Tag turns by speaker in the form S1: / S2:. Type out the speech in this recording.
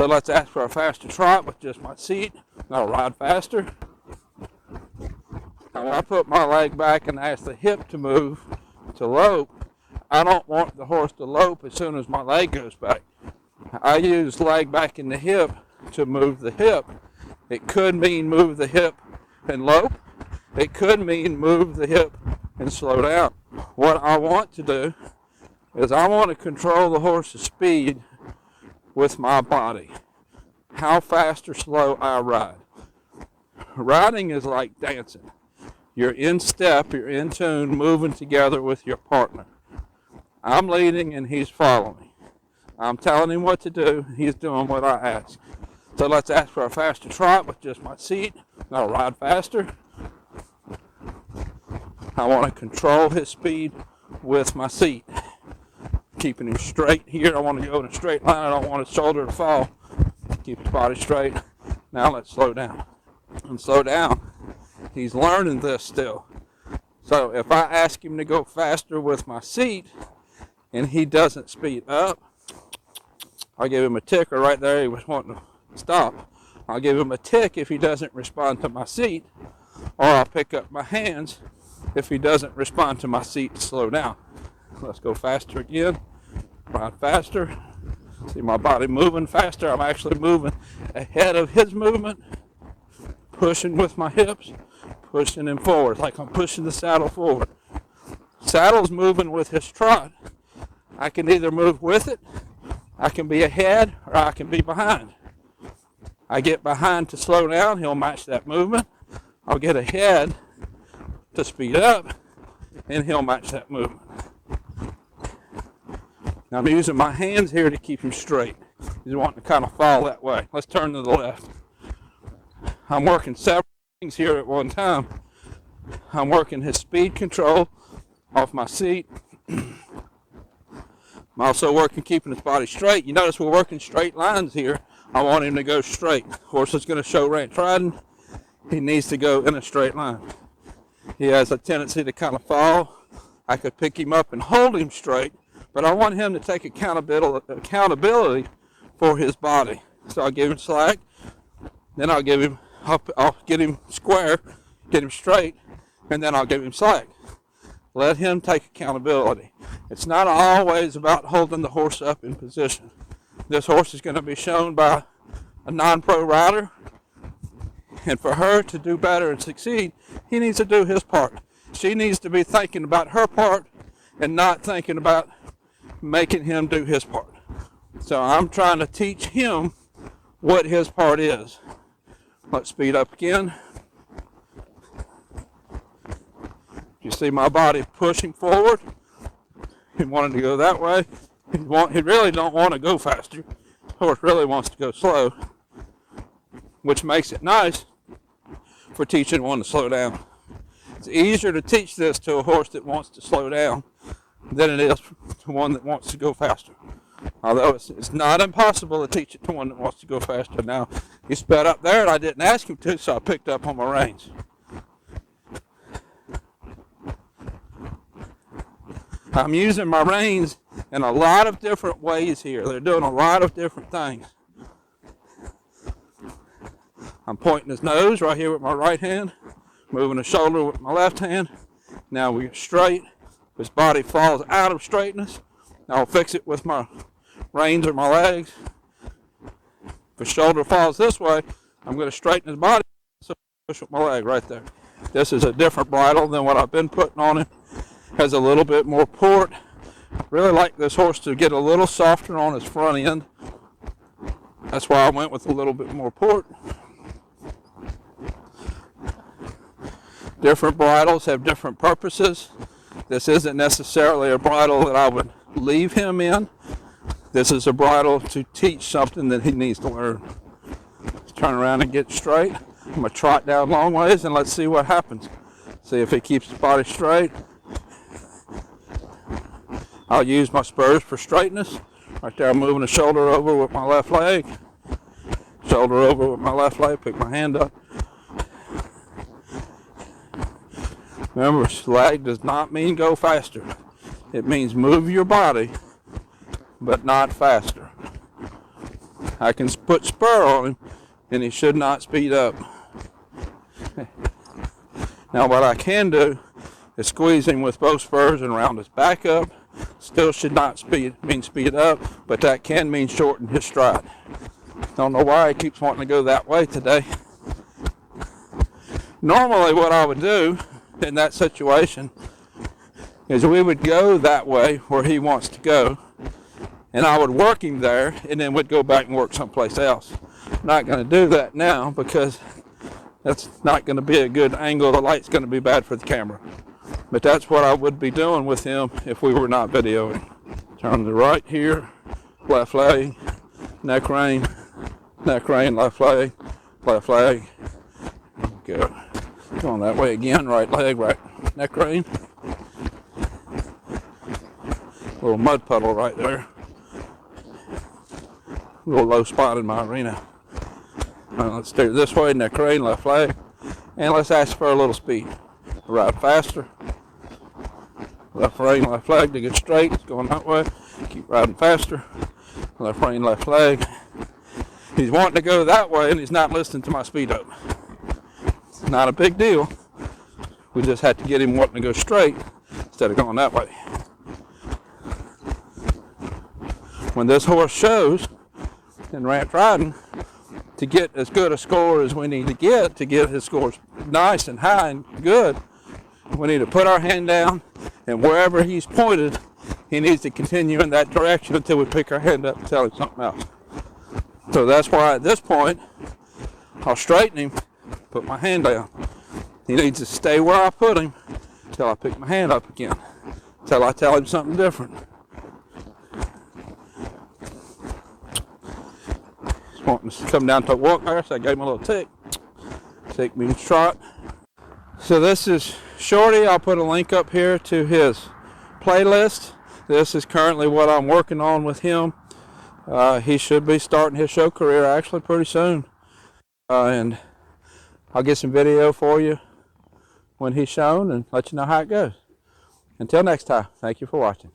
S1: So let's ask for a faster trot with just my seat. I'll ride faster. Now when I put my leg back and ask the hip to move, to lope, I don't want the horse to lope as soon as my leg goes back. I use leg back in the hip to move the hip. It could mean move the hip and lope. It could mean move the hip and slow down. What I want to do is I want to control the horse's speed with my body. How fast or slow I ride. Riding is like dancing. You're in step, you're in tune, moving together with your partner. I'm leading and he's following. I'm telling him what to do, he's doing what I ask. So let's ask for a faster trot with just my seat. I'll ride faster. I want to control his speed with my seat. Keeping him straight here. I want to go in a straight line. I don't want his shoulder to fall. Keep his body straight. Now let's slow down. And slow down. He's learning this still. So if I ask him to go faster with my seat and he doesn't speed up, I'll give him a ticker right there. He was wanting to stop. I'll give him a tick if he doesn't respond to my seat, or I'll pick up my hands if he doesn't respond to my seat to slow down. Let's go faster again. Ride faster. See my body moving faster. I'm actually moving ahead of his movement. Pushing with my hips. Pushing him forward like I'm pushing the saddle forward. Saddle's moving with his trot. I can either move with it, I can be ahead, or I can be behind. I get behind to slow down, he'll match that movement. I'll get ahead to speed up, and he'll match that movement. Now I'm using my hands here to keep him straight. He's wanting to kind of fall that way. Let's turn to the left. I'm working several things here at one time. I'm working his speed control off my seat. I'm also working keeping his body straight. You notice we're working straight lines here. I want him to go straight. Horse is going to show ranch riding. He needs to go in a straight line. He has a tendency to kind of fall. I could pick him up and hold him straight, but I want him to take accountability for his body. So I'll give him slack. Then I'll get him square, get him straight, and then I'll give him slack. Let him take accountability. It's not always about holding the horse up in position. This horse is going to be shown by a non-pro rider, and for her to do better and succeed, he needs to do his part. She needs to be thinking about her part and not thinking about making him do his part. So I'm trying to teach him what his part is. Let's speed up again. You see my body pushing forward. He wanted to go that way. He really don't want to go faster. The horse really wants to go slow, which makes it nice for teaching one to slow down. It's easier to teach this to a horse that wants to slow down than it is to one that wants to go faster. Although it's not impossible to teach it to one that wants to go faster. Now, he sped up there and I didn't ask him to, so I picked up on my reins. I'm using my reins in a lot of different ways here. They're doing a lot of different things. I'm pointing his nose right here with my right hand, moving the shoulder with my left hand. Now we get straight. His body falls out of straightness. Now I'll fix it with my reins or my legs. If his shoulder falls this way, I'm going to straighten his body. So push with my leg right there. This is a different bridle than what I've been putting on him. Has a little bit more port. I really like this horse to get a little softer on his front end. That's why I went with a little bit more port. Different bridles have different purposes. This isn't necessarily a bridle that I would leave him in. This is a bridle to teach something that he needs to learn. Let's turn around and get straight. I'm going to trot down long ways and let's see what happens. See if he keeps his body straight. I'll use my spurs for straightness. Right there, I'm moving the shoulder over with my left leg. Shoulder over with my left leg, pick my hand up. Remember, slag does not mean go faster. It means move your body, but not faster. I can put spur on him, and he should not speed up. Now what I can do is squeeze him with both spurs and round his back up. Still should not speed up, but that can mean shorten his stride. Don't know why he keeps wanting to go that way today. Normally what I would do in that situation is we would go that way where he wants to go, and I would work him there, and then we'd go back and work someplace else. I'm not going to do that now because that's not going to be a good angle. The light's going to be bad for the camera. But that's what I would be doing with him if we were not videoing. Turn to the right here, left leg, neck rein, left leg. Go. Going that way again, right leg, right neck rein. Little mud puddle right there. A little low spot in my arena. Let's steer this way, neck rein, left leg. And let's ask for a little speed. Ride faster. Left rein, left leg to get straight. It's going that way. Keep riding faster. Left rein, left leg. He's wanting to go that way and he's not listening to my speed up. It's not a big deal. We just have to get him wanting to go straight instead of going that way. When this horse shows in ranch riding, to get as good a score as we need to get his scores nice and high and good, we need to put our hand down, and wherever he's pointed, he needs to continue in that direction until we pick our hand up and tell him something else. So that's why at this point, I'll straighten him, put my hand down. He needs to stay where I put him until I pick my hand up again, until I tell him something different. He's wanting to come down to a walk there, so I gave him a little tick. Tick means trot. So this is Shorty. I'll put a link up here to his playlist. This is currently what I'm working on with him. He should be starting his show career actually pretty soon. And I'll get some video for you when he's shown and let you know how it goes. Until next time, thank you for watching.